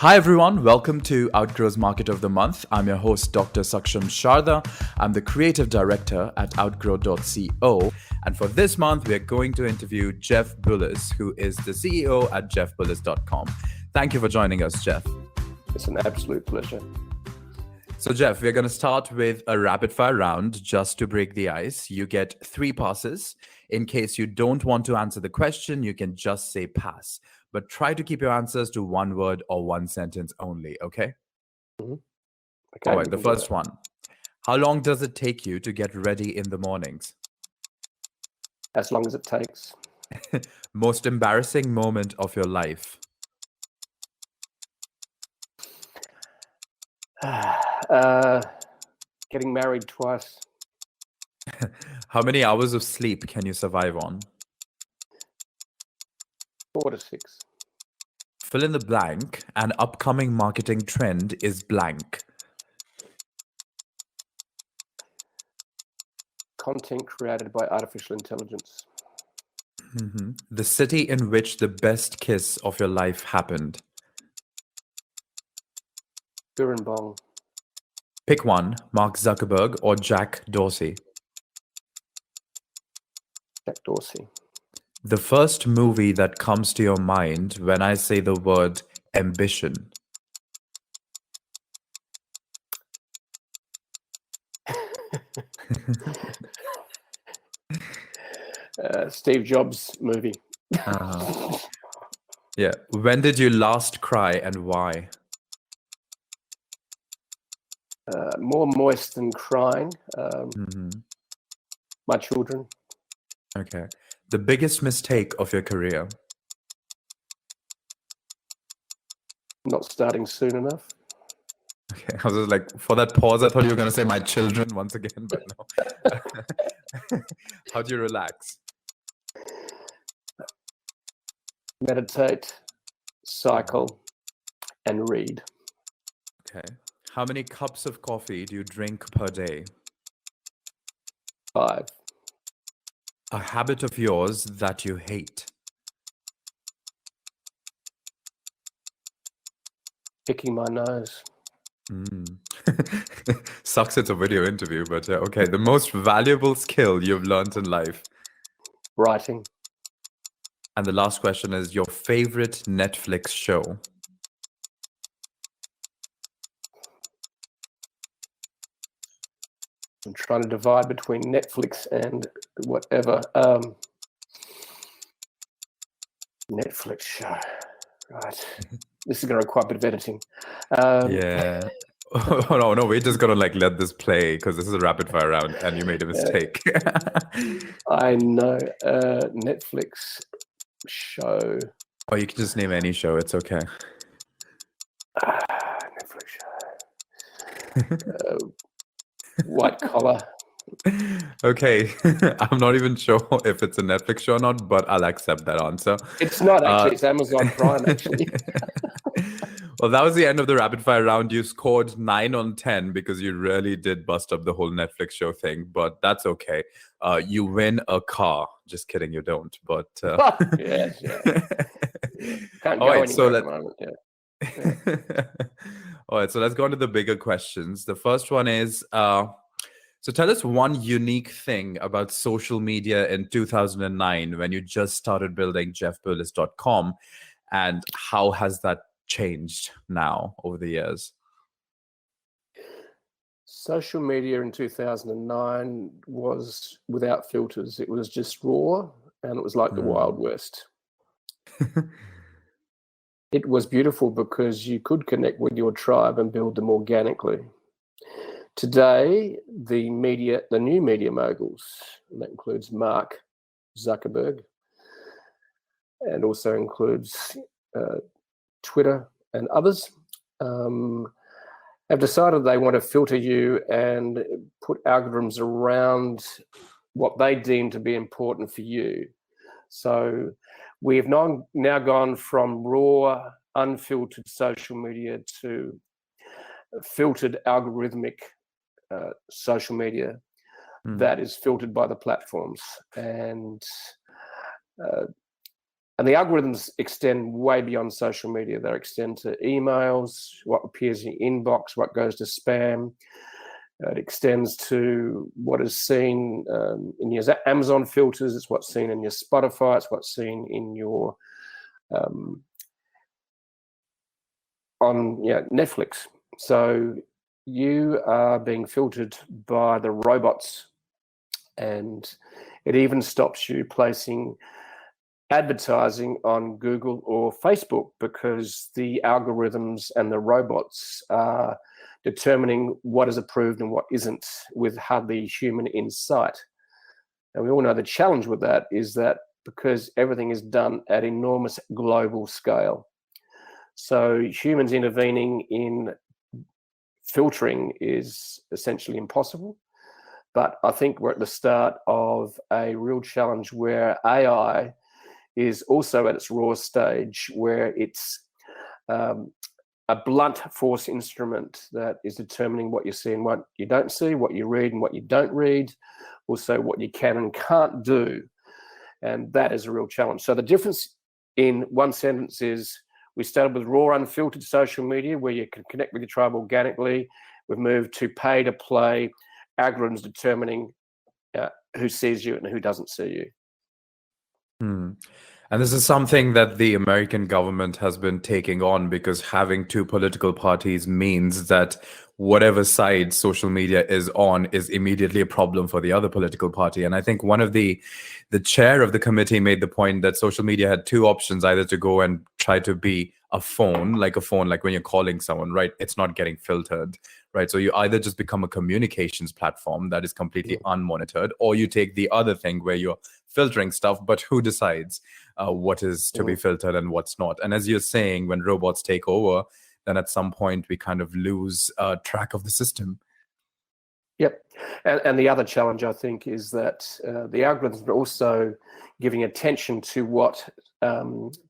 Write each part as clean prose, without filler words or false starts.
Hi everyone, welcome to Outgrow's Market of the Month. I'm your host, Dr. Saksham Sharda. I'm the creative director at outgrow.co. And for this month, we're going to interview Jeff Bullas, who is the CEO at jeffbullas.com. Thank you for joining us, Jeff. It's an absolute pleasure. So, Jeff, we're going to start with a rapid fire round just to break the ice. You get 3 passes. In case you don't want to answer the question, you can just say pass. But try to keep your answers to 1 word or 1 sentence only, okay? Okay, all right, the first one. How long does it take you to get ready in the mornings? As long as it takes. Most embarrassing moment of your life? Getting married twice. How many hours of sleep can you survive on? 4 to 6. Fill in the blank. An upcoming marketing trend is blank. Content created by artificial intelligence. The city in which the best kiss of your life happened. Birnbong. Pick one, Mark Zuckerberg or Jack Dorsey. Jack Dorsey. The first movie that comes to your mind when I say the word ambition. Steve Jobs movie. Yeah. When did you last cry and why? More moist than crying. My children. Okay. The biggest mistake of your career? Not starting soon enough. Okay. I was just like, for that pause, I thought you were going to say my children once again, but no. How do you relax? Meditate, cycle, and read. Okay. How many cups of coffee do you drink per day? 5. A habit of yours that you hate? Picking my nose. Sucks it's a video interview, but okay. The most valuable skill you've learned in life? Writing. And the last question is your favorite Netflix show? I'm trying to divide between Netflix and whatever. Netflix show. Right. This is going to require a bit of editing. Yeah. Oh, no, we're just going to let this play because this is a rapid fire round and you made a mistake. I know. Netflix show. Or you can just name any show. It's okay. Netflix show. White Collar. Okay. I'm not even sure if it's a Netflix show or not, but I'll accept that answer. It's not actually. It's Amazon Prime, actually. Well, that was the end of the rapid fire round. You scored 9 on 10 because you really did bust up the whole Netflix show thing, but that's okay. You win a car. Just kidding, you don't. But yes, yeah. Can't all go right, anywhere so at the moment. Yeah. All right, so let's go on to the bigger questions. The first one is, so tell us one unique thing about social media in 2009 when you just started building jeffbullas.com, and how has that changed now over the years? Social media in 2009 was without filters. It was just raw, and it was like the Wild West. It was beautiful because you could connect with your tribe and build them organically. Today, the new media moguls, and that includes Mark Zuckerberg, and also includes Twitter and others, have decided they want to filter you and put algorithms around what they deem to be important for you. So we have now gone from raw, unfiltered social media to filtered algorithmic social media that is filtered by the platforms. And And the algorithms extend way beyond social media. They extend to emails, what appears in your inbox, what goes to spam. It extends to what is seen in your Amazon filters. It's what's seen in your Spotify. It's what's seen in your Netflix. So you are being filtered by the robots, and it even stops you placing advertising on Google or Facebook because the algorithms and the robots are determining what is approved and what isn't, with hardly human insight. And we all know the challenge with that is that because everything is done at enormous global scale, so humans intervening in filtering is essentially impossible. But I think we're at the start of a real challenge where AI is also at its raw stage, where it's a blunt force instrument that is determining what you see and what you don't see, what you read and what you don't read, also what you can and can't do. And that is a real challenge. So the difference in one sentence is we started with raw, unfiltered social media where you can connect with your tribe organically. We've moved to pay to play, algorithms determining who sees you and who doesn't see you. And this is something that the American government has been taking on, because having two political parties means that whatever side social media is on is immediately a problem for the other political party. And I think one of the chair of the committee made the point that social media had two options: either to go and try to be a phone like when you're calling someone, right? It's not getting filtered, right? So you either just become a communications platform that is completely unmonitored, or you take the other thing where you're filtering stuff, but who decides what is to be filtered and what's not? And as you're saying, when robots take over, then at some point we kind of lose track of the system. Yep. And the other challenge, I think, is that the algorithms are also giving attention to what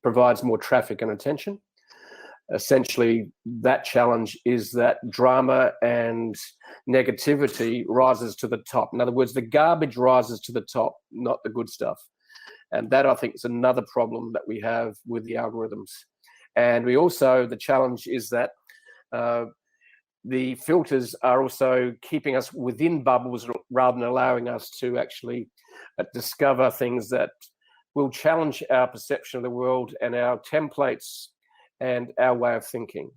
provides more traffic and attention. Essentially, that challenge is that drama and negativity rises to the top. In other words, the garbage rises to the top, not the good stuff. And that, I think, is another problem that we have with the algorithms. And we also, the challenge is that the filters are also keeping us within bubbles rather than allowing us to actually discover things that will challenge our perception of the world and our templates and our way of thinking.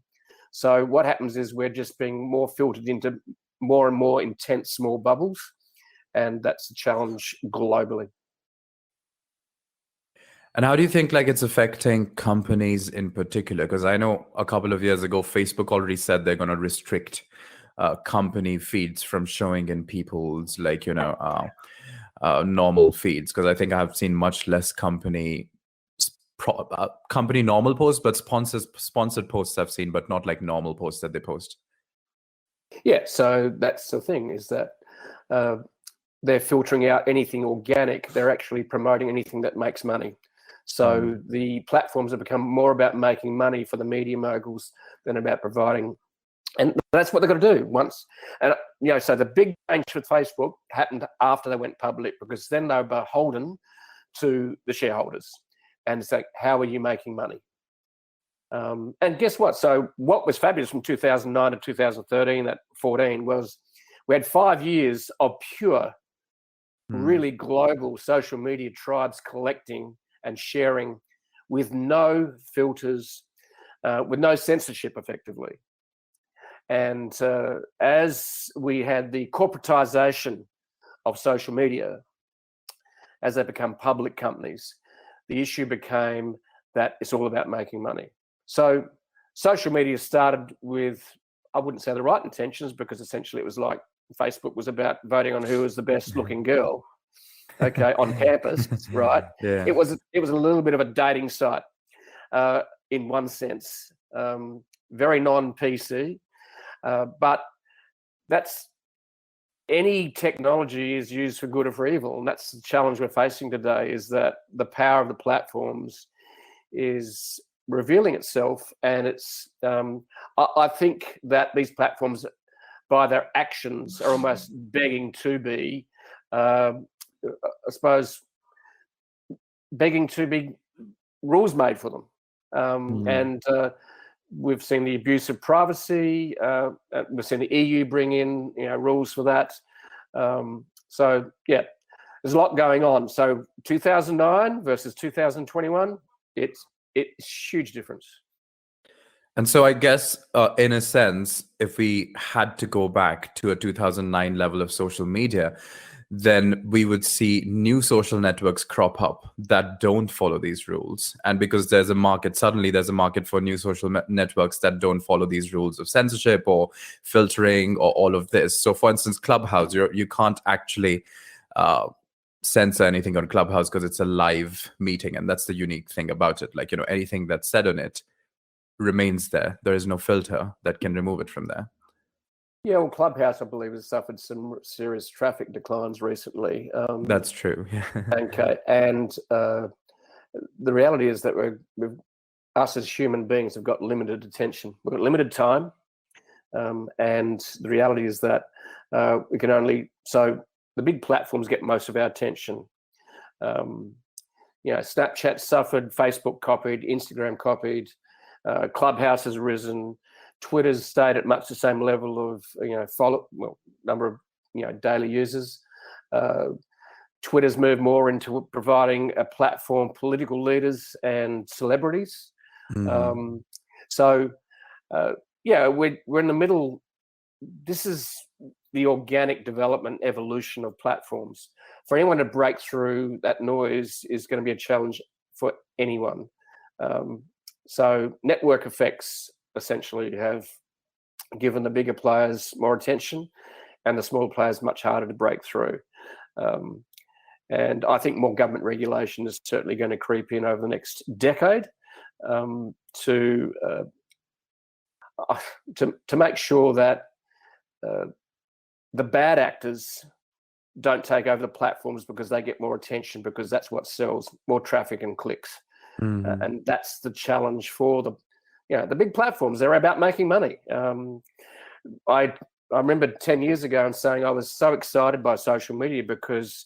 So what happens is we're just being more filtered into more and more intense small bubbles, and that's a challenge globally. And how do you think it's affecting companies in particular? Because I know a couple of years ago, Facebook already said they're going to restrict company feeds from showing in people's normal feeds. Because I think I've seen much less company normal posts, but sponsored posts I've seen, but not like normal posts that they post. Yeah, so that's the thing, is that they're filtering out anything organic. They're actually promoting anything that makes money. So the platforms have become more about making money for the media moguls than about providing. And that's what they've got to do once. And, so the big change with Facebook happened after they went public, because then they were beholden to the shareholders. And it's like, how are you making money? And guess what? So what was fabulous from 2009 to 2013, that 14, was we had 5 years of pure, really global social media tribes collecting and sharing with no filters, with no censorship, effectively. And as we had the corporatization of social media, as they become public companies, the issue became that it's all about making money. So social media started with, I wouldn't say the right intentions, because essentially it was like Facebook was about voting on who was the best looking girl, okay, on campus, right? Yeah. It was a little bit of a dating site in one sense, very non-PC, but that's, any technology is used for good or for evil, and that's the challenge we're facing today, is that the power of the platforms is revealing itself. And it's I think that these platforms, by their actions, are almost begging to be begging to be rules made for them. And we've seen the abuse of privacy. We've seen the EU bring in rules for that. So yeah, there's a lot going on. So 2009 versus 2021, it's huge difference. And so I guess, in a sense, if we had to go back to a 2009 level of social media, then we would see new social networks crop up that don't follow these rules. And because there's a market, suddenly there's a market for new social networks that don't follow these rules of censorship or filtering or all of this. So for instance, Clubhouse, you can't actually censor anything on Clubhouse because it's a live meeting. And that's the unique thing about it. Like, anything that's said on it remains there. There is no filter that can remove it from there. Yeah, well, Clubhouse, I believe, has suffered some serious traffic declines recently. That's true. Yeah. Okay, and the reality is that us as human beings have got limited attention. We've got limited time, and the reality is that we can only. So the big platforms get most of our attention. Snapchat suffered, Facebook copied, Instagram copied, Clubhouse has risen. Twitter's stayed at much the same level of number of daily users. Twitter's moved more into providing a platform for political leaders and celebrities. Mm-hmm. We're in the middle. This is the organic development evolution of platforms. For anyone to break through that noise is going to be a challenge for anyone. So network effects essentially have given the bigger players more attention and the smaller players much harder to break through. And I think more government regulation is certainly going to creep in over the next decade to make sure that the bad actors don't take over the platforms because they get more attention, because that's what sells more traffic and clicks. Mm-hmm. And that's the challenge for the big platforms. They're about making money. I remember 10 years ago and saying I was so excited by social media because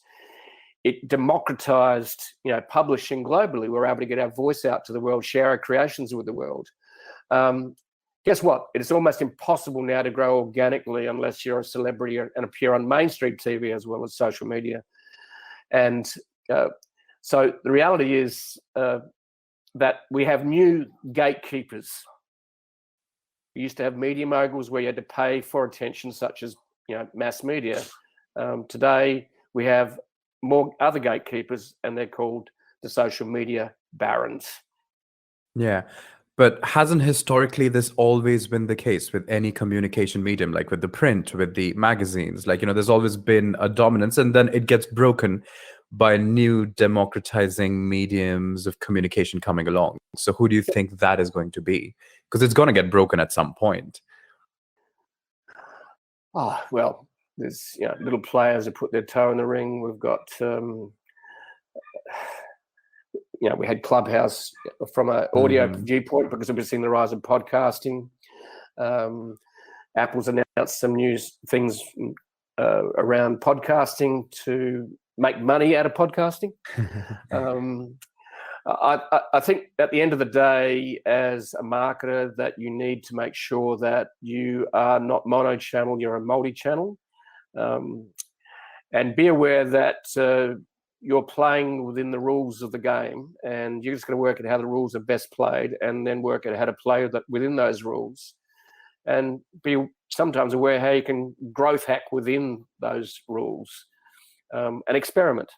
it democratized, publishing globally. We were able to get our voice out to the world, share our creations with the world. Guess what? It is almost impossible now to grow organically unless you're a celebrity and appear on mainstream TV as well as social media. And so the reality is that we have new gatekeepers. We used to have media moguls where you had to pay for attention, such as mass media. Today we have more other gatekeepers, and they're called the social media barons. Yeah. But hasn't historically this always been the case with any communication medium, like with the print, with the magazines? Like, there's always been a dominance, and then it gets broken by new democratizing mediums of communication coming along. So who do you think that is going to be? Because it's going to get broken at some point. Oh, well, there's little players who put their toe in the ring. We've got we had Clubhouse from an audio viewpoint because we've seen the rise of podcasting. Apple's announced some new things around podcasting to make money out of podcasting. I think at the end of the day, as a marketer, that you need to make sure that you are not mono-channel, you're a multi-channel. And be aware that you're playing within the rules of the game, and you're just going to work out how the rules are best played and then work out how to play within those rules. And be sometimes aware how you can growth hack within those rules and experiment.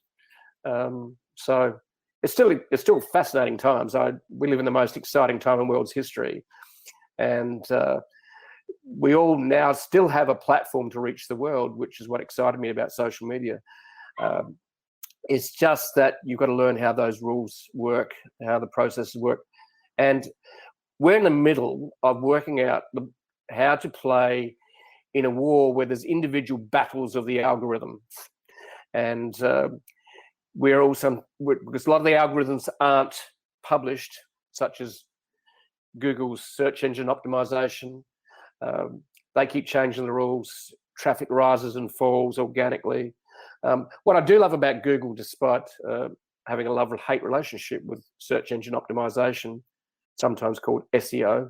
So it's still fascinating times. We live in the most exciting time in the world's history, and we all now still have a platform to reach the world, which is what excited me about social media. It's just that you've got to learn how those rules work, how the processes work, and we're in the middle of working out how to play in a war where there's individual battles of the algorithm. And we're also, because a lot of the algorithms aren't published, such as Google's search engine optimization. They keep changing the rules. Traffic rises and falls organically. What I do love about Google, despite having a love-hate relationship with search engine optimization, sometimes called SEO,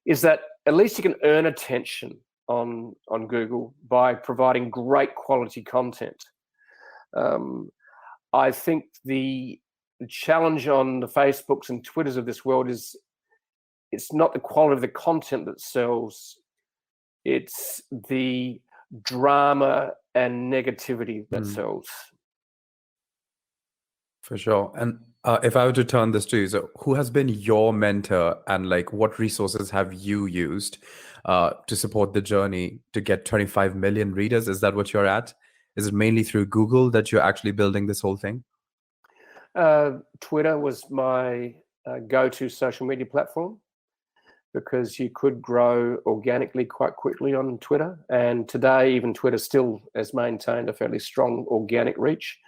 is that at least you can earn attention on Google by providing great quality content. I think the challenge on the Facebooks and Twitters of this world is it's not the quality of the content that sells, it's the drama and negativity that sells. For sure. And if I were to turn this to you, so who has been your mentor, and like what resources have you used to support the journey to get 25 million readers? Is that what you're at? Is it mainly through Google that you're actually building this whole thing? Twitter was my go-to social media platform because you could grow organically quite quickly on Twitter. And today, even Twitter still has maintained a fairly strong organic reach.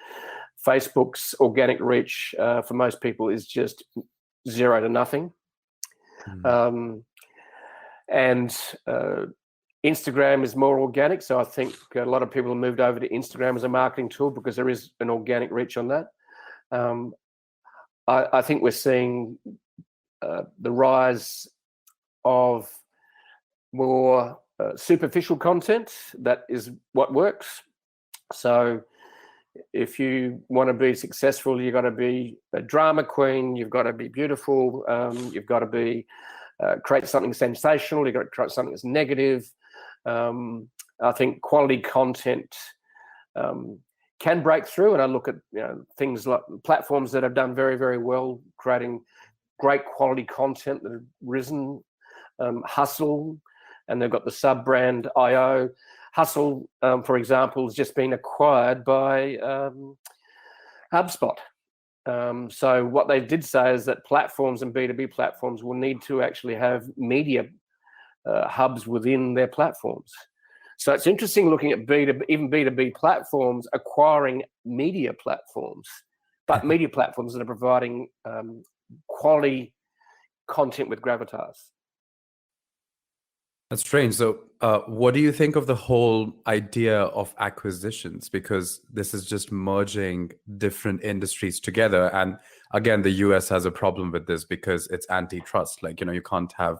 Facebook's organic reach for most people is just 0 to nothing. And Instagram is more organic. So I think a lot of people have moved over to Instagram as a marketing tool because there is an organic reach on that. I think we're seeing the rise of more superficial content. That is what works. So if you want to be successful, you've got to be a drama queen, you've got to be beautiful, you've got to be create something sensational, you've got to create something that's negative. I think quality content can break through, and I look at things like platforms that have done very, very well creating great quality content that have risen. Hustle, and they've got the sub-brand IO. Hustle, for example, has just been acquired by HubSpot. So what they did say is that platforms and B2B platforms will need to actually have media hubs within their platforms. So it's interesting looking at even B2B platforms acquiring media platforms, but media platforms that are providing quality content with gravitas. That's strange. So what do you think of the whole idea of acquisitions? Because this is just merging different industries together. And again, the US has a problem with this because it's antitrust. Like, you can't have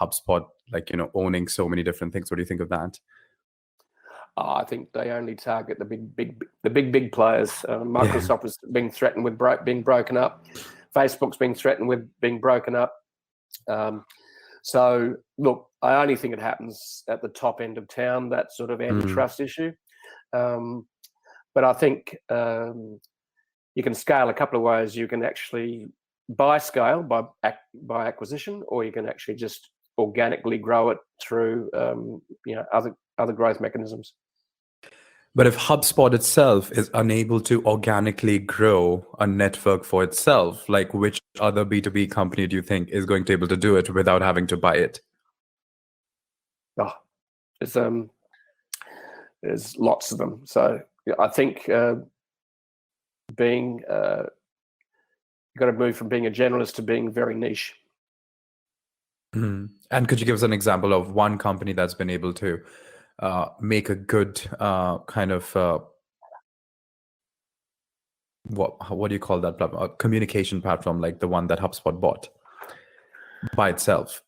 HubSpot, owning so many different things. What do you think of that? I think they only target the big players. Microsoft is being threatened with being broken up. Facebook's being threatened with being broken up. So, look, I only think it happens at the top end of town, that sort of antitrust issue. But I think you can scale a couple of ways. You can actually buy scale by acquisition, or you can actually just organically grow it through other growth mechanisms. But if HubSpot itself is unable to organically grow a network for itself, like which other B2B company do you think is going to be able to do it without having to buy it? Oh, there's lots of them. So I think you've got to move from being a generalist to being very niche. And could you give us an example of one company that's been able to make a good kind of what do you call that platform? A communication platform like the one that HubSpot bought by itself?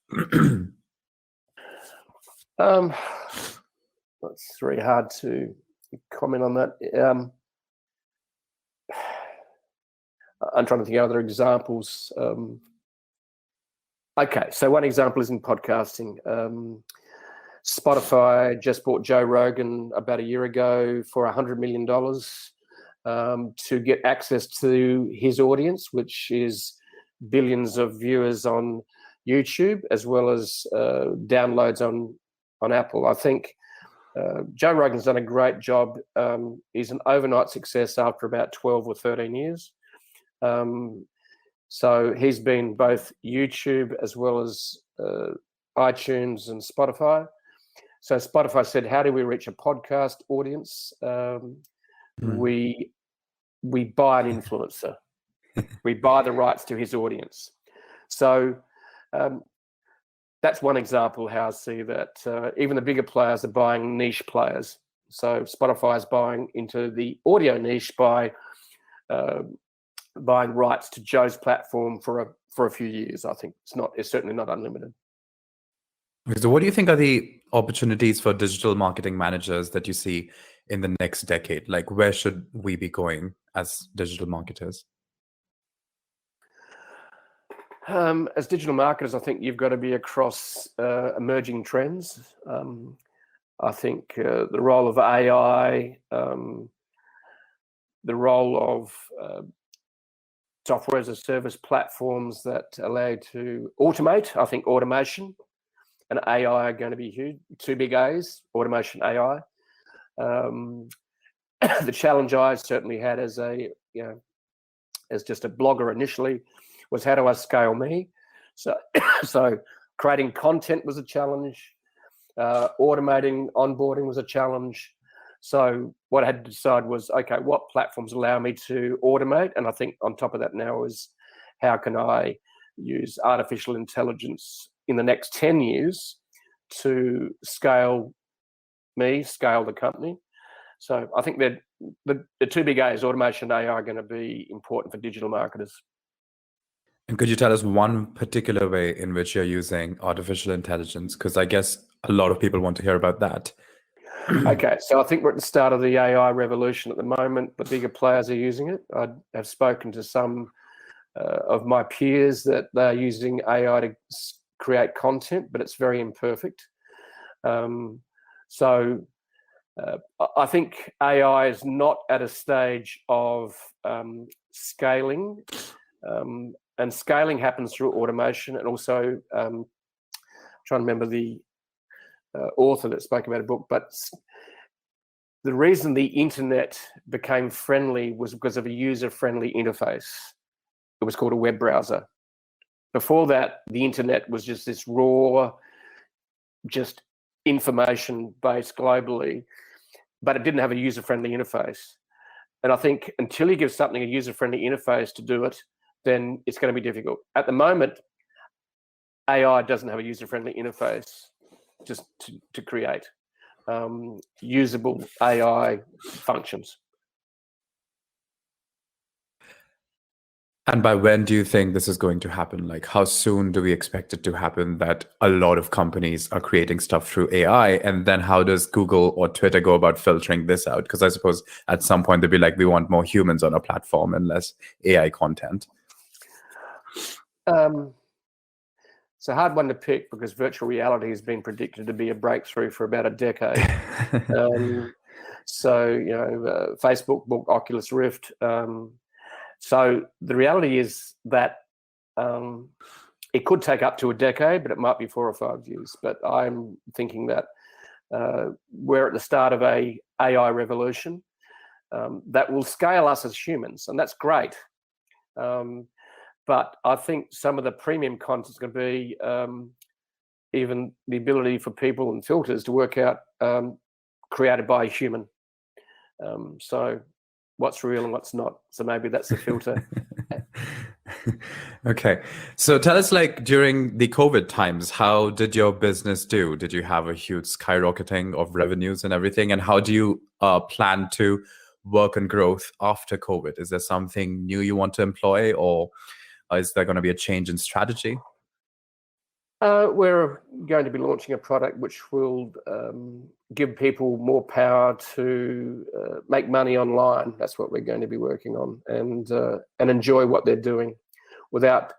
It's very hard to comment on that. I'm trying to think of other examples. Okay, so one example is in podcasting. Spotify just bought Joe Rogan about a year ago for $100 million to get access to his audience, which is billions of viewers on YouTube, as well as downloads on Apple. I think Joe Rogan's done a great job. He's an overnight success after about 12 or 13 years. So he's been both YouTube as well as iTunes and Spotify. So Spotify said, how do we reach a podcast audience? We buy an influencer. We buy the rights to his audience. So that's one example how I see that even the bigger players are buying niche players. So Spotify is buying into the audio niche by buying rights to Joe's platform for a few years. I think it's certainly not unlimited. So what do you think are the opportunities for digital marketing managers that you see in the next decade? Like, where should we be going as digital marketers? As digital marketers, I think you've got to be across emerging trends. I think the role of AI, the role of software as a service platforms that allow you to automate. I think automation and AI are going to be huge. Two big A's: automation, AI. The challenge I certainly had as just a blogger initially was, how do I scale me? So creating content was a challenge. Automating onboarding was a challenge. So what I had to decide was, okay, what platforms allow me to automate? And I think on top of that now is, how can I use artificial intelligence in the next 10 years to scale the company? So I think that the two big A's, automation and AI, are going to be important for digital marketers. And could you tell us one particular way in which you're using artificial intelligence? Because I guess a lot of people want to hear about that. Okay, so I think we're at the start of the AI revolution at the moment. The bigger players are using it. I have spoken to some of my peers that they're using AI to create content, but it's very imperfect. So I think AI is not at a stage of scaling. And scaling happens through automation, and also trying to remember the author that spoke about a book. But the reason the internet became friendly was because of a user-friendly interface. It was called a web browser. Before that, the internet was just this raw, just information-based globally, but it didn't have a user-friendly interface. And I think until you give something a user-friendly interface to do it, then it's going to be difficult. At the moment, AI doesn't have a user-friendly interface just to create usable AI functions. And by when do you think this is going to happen? Like, how soon do we expect it to happen that a lot of companies are creating stuff through AI? And then how does Google or Twitter go about filtering this out? Because I suppose at some point they'll be like, we want more humans on our platform and less AI content. It's a hard one to pick because virtual reality has been predicted to be a breakthrough for about a decade. Facebook bought Oculus Rift. So the reality is that it could take up to a decade, but it might be 4 or 5 years. But I'm thinking that we're at the start of a AI revolution that will scale us as humans, and that's great. But I think some of the premium content is going to be even the ability for people and filters to work out created by a human. So what's real and what's not. So maybe that's the filter. Okay. So tell us, like, during the COVID times, how did your business do? Did you have a huge skyrocketing of revenues and everything? And how do you plan to work on growth after COVID? Is there something new you want to employ, or is there going to be a change in strategy? We're going to be launching a product which will give people more power to make money online. That's what we're going to be working on, and enjoy what they're doing. Without,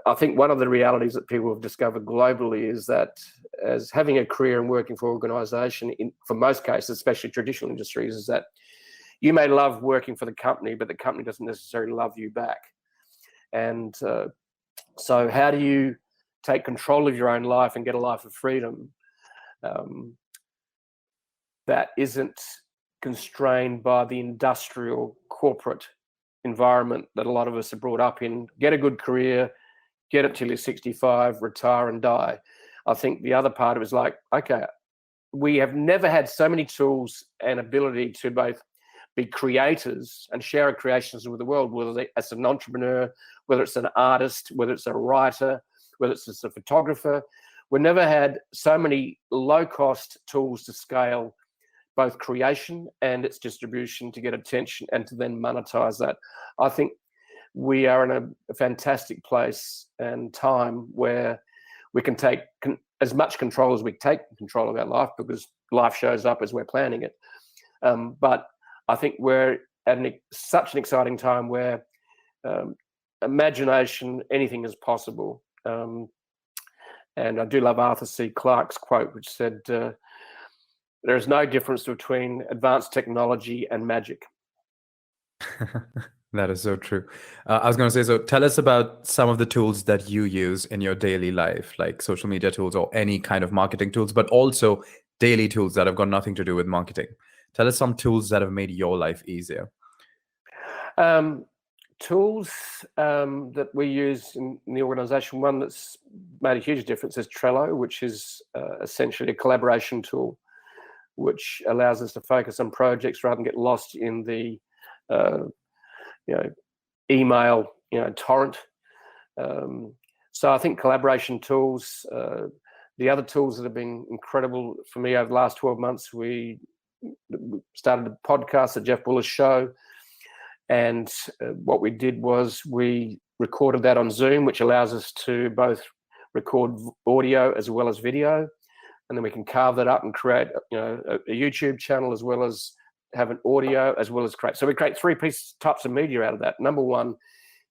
I think one of the realities that people have discovered globally is that as having a career and working for an organisation, for most cases, especially traditional industries, is that you may love working for the company, but the company doesn't necessarily love you back. And so how do you take control of your own life and get a life of freedom that isn't constrained by the industrial corporate environment that a lot of us are brought up in? Get a good career, get it till you're 65, retire and die. I think the other part of it is like, okay, we have never had so many tools and ability to both be creators and share our creations with the world, whether it's an entrepreneur, whether it's an artist, whether it's a writer, whether it's just a photographer. We've never had so many low-cost tools to scale both creation and its distribution to get attention and to then monetize that. I think we are in a fantastic place and time where we can take as much control as we take control of our life, because life shows up as we're planning it. But I think we're at such an exciting time where imagination, anything is possible. And I do love Arthur C. Clarke's quote, which said, there is no difference between advanced technology and magic. That is so true. I was going to say, so tell us about some of the tools that you use in your daily life, like social media tools or any kind of marketing tools, but also daily tools that have got nothing to do with marketing. Tell us some tools that have made your life easier. Tools that we use in the organization, one that's made a huge difference is Trello, which is essentially a collaboration tool, which allows us to focus on projects rather than get lost in the email torrent. So I think collaboration tools. The other tools that have been incredible for me over the last 12 months, we started a podcast, the Jeff Bullas Show, and what we did was we recorded that on Zoom, which allows us to both record audio as well as video, and then we can carve that up and create a YouTube channel as well as have an audio as well as create. So we create three types of media out of that. Number one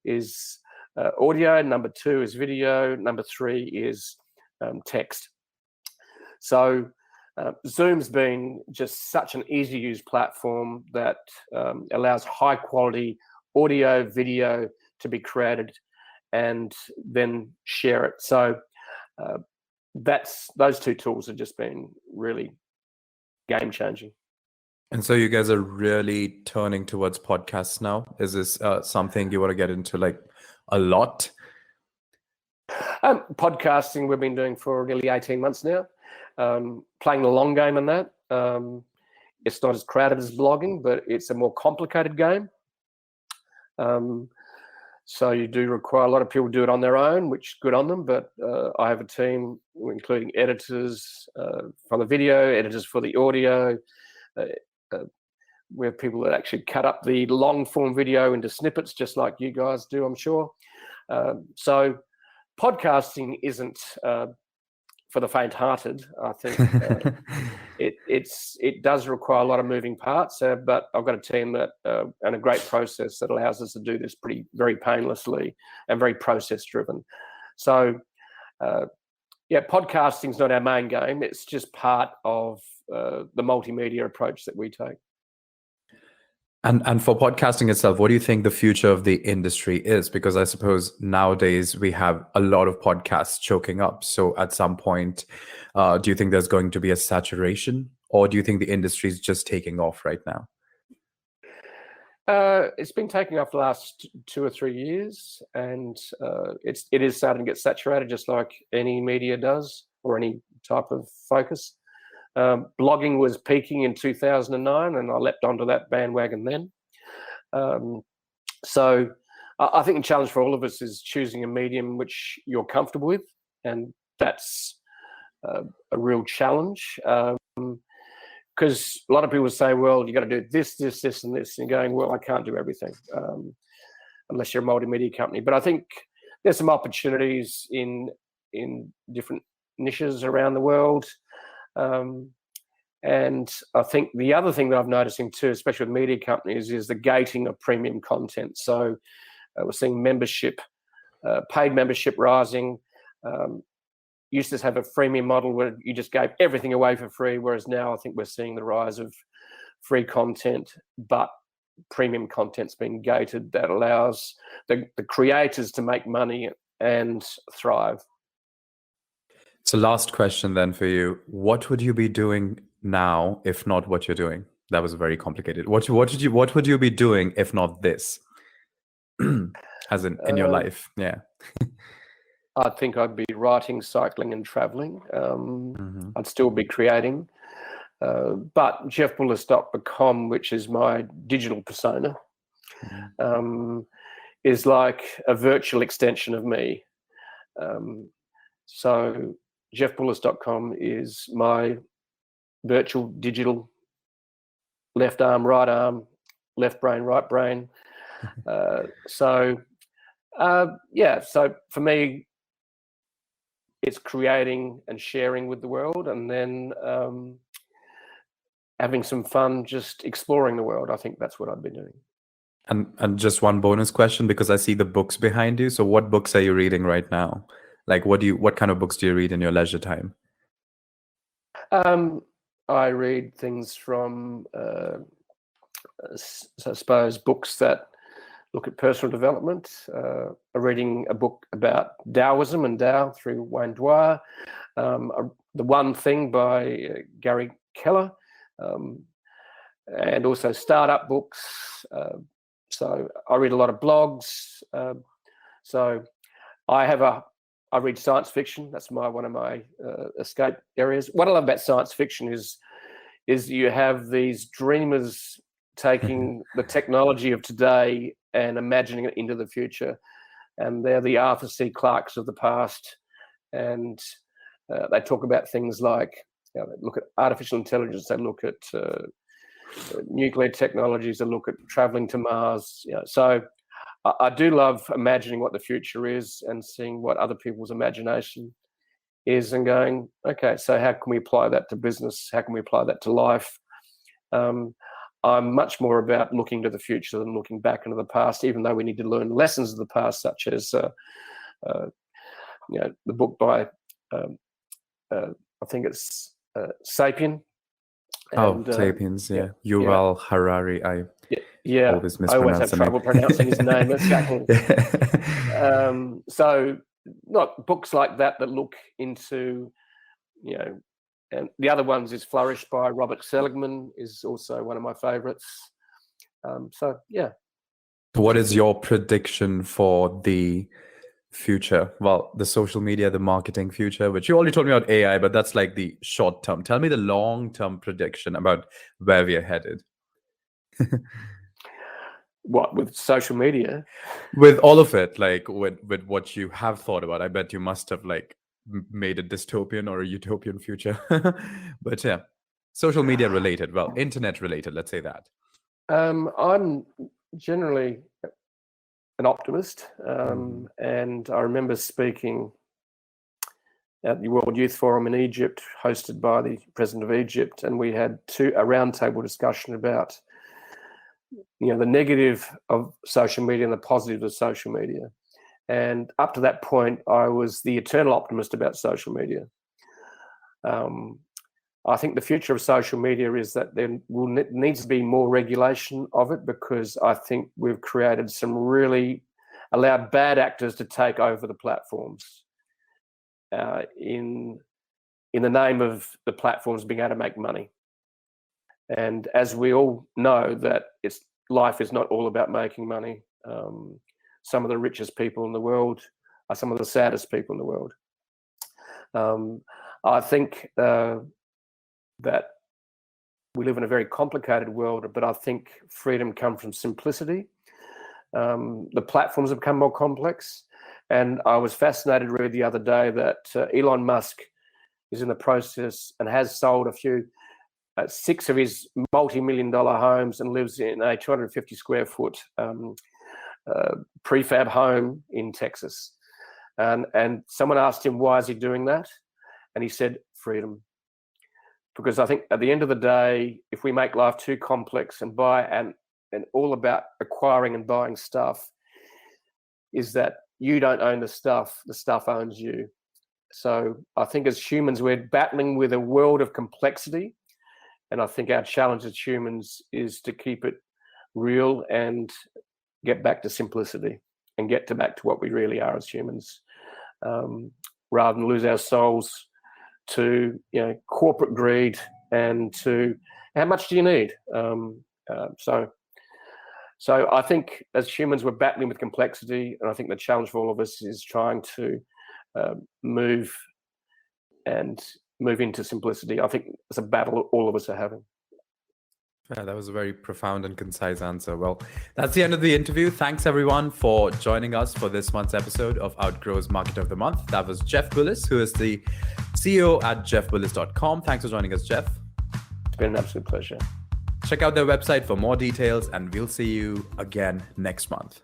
is audio. Number two is video. Number three is text. So Zoom's been just such an easy to use platform that allows high quality audio, video to be created and then share it. So those two tools have just been really game changing. And so you guys are really turning towards podcasts now. Is this something you want to get into like a lot? Podcasting we've been doing for nearly 18 months now. Playing the long game in that. It's not as crowded as blogging, but it's a more complicated game. So you do require a lot of people to do it on their own, which is good on them. But I have a team, including editors for the video, editors for the audio. We have people that actually cut up the long form video into snippets, just like you guys do, I'm sure. So podcasting isn't for the faint-hearted. I think it does require a lot of moving parts, but I've got a team that and a great process that allows us to do this very painlessly and very process-driven. So, podcasting is not our main game. It's just part of the multimedia approach that we take. And for podcasting itself, what do you think the future of the industry is? Because I suppose nowadays we have a lot of podcasts choking up. So at some point, do you think there's going to be a saturation, or do you think the industry is just taking off right now? It's been taking off the last 2 or 3 years, and it is starting to get saturated, just like any media does or any type of focus. Blogging was peaking in 2009, and I leapt onto that bandwagon then. So I think the challenge for all of us is choosing a medium which you're comfortable with, and that's a real challenge. Because a lot of people say, well, you got to do this, this, this, and this, and going, well, I can't do everything unless you're a multimedia company. But I think there's some opportunities in different niches around the world. And I think the other thing that I've noticing too, especially with media companies, is the gating of premium content. So we're seeing membership, paid membership rising. Used to have a freemium model where you just gave everything away for free, whereas now I think we're seeing the rise of free content, but premium content's being gated that allows the creators to make money and thrive. So last question then for you. What would you be doing now if not what you're doing? That was very complicated. What would you be doing if not this? As in your life? Yeah. I think I'd be writing, cycling, and traveling. I'd still be creating. But jeffbullas.com, which is my digital persona, is like a virtual extension of me. So jeffbullas.com is my virtual digital left arm, right arm, left brain, right brain. So for me, it's creating and sharing with the world, and then having some fun just exploring the world. I think that's what I've been doing. And just one bonus question, because I see the books behind you. So what books are you reading right now? Like what kind of books do you read in your leisure time? I read things from I suppose books that look at personal development. I'm reading a book about Taoism and Tao through Wayne Dwyer. The One Thing by Gary Keller, and also startup books. So I read a lot of blogs. So I read science fiction. That's one of my escape areas. What I love about science fiction is you have these dreamers taking the technology of today and imagining it into the future, and they're the Arthur C. Clarkes of the past, and they talk about things like, they look at artificial intelligence, they look at nuclear technologies, they look at traveling to Mars. So I do love imagining what the future is and seeing what other people's imagination is and going, okay, so how can we apply that to business? How can we apply that to life? I'm much more about looking to the future than looking back into the past, even though we need to learn lessons of the past, such as the book by I think it's Sapien. Sapiens, yeah. Yuval Harari. I always mispronounce I always have trouble pronouncing his name. So not books like that look into, and the other ones is Flourish by Robert Seligman is also one of my favorites. What is your prediction for the future? Well, the social media, the marketing future, which you already told me about AI, but that's like the short term. Tell me the long term prediction about where we are headed. What, with social media? With all of it, like with what you have thought about. I bet you must have like made a dystopian or a utopian future. But yeah, social media related, well, internet related, let's say that. I'm generally an optimist, and I remember speaking at the World Youth Forum in Egypt, hosted by the President of Egypt, and we had a roundtable discussion about the negative of social media and the positive of social media. And up to that point, I was the eternal optimist about social media. I think the future of social media is that there needs to be more regulation of it, because I think we've created allowed bad actors to take over the platforms in the name of the platforms being able to make money. And as we all know, that life is not all about making money. Some of the richest people in the world are some of the saddest people in the world. I think that we live in a very complicated world, but I think freedom comes from simplicity. The platforms have become more complex, and I was fascinated to read the other day that Elon Musk is in the process and has sold 6 of his multi-million-dollar homes and lives in a 250 square foot prefab home in Texas. And someone asked him, why is he doing that? And he said, freedom. Because I think at the end of the day, if we make life too complex and all about acquiring and buying stuff, is that you don't own the stuff owns you. So I think as humans, we're battling with a world of complexity. And I think our challenge as humans is to keep it real and get back to simplicity and get back to what we really are as humans, rather than lose our souls to corporate greed and to how much do you need. So I think as humans we're battling with complexity, and I think the challenge for all of us is trying to move into simplicity. I think it's a battle all of us are having. Yeah, that was a very profound and concise answer. Well, that's the end of the interview. Thanks everyone for joining us for this month's episode of Outgrow's Market of the Month. That was Jeff Bullas, who is the CEO at jeffbullas.com. Thanks for joining us, Jeff. It's been an absolute pleasure. Check out their website for more details, and we'll see you again next month.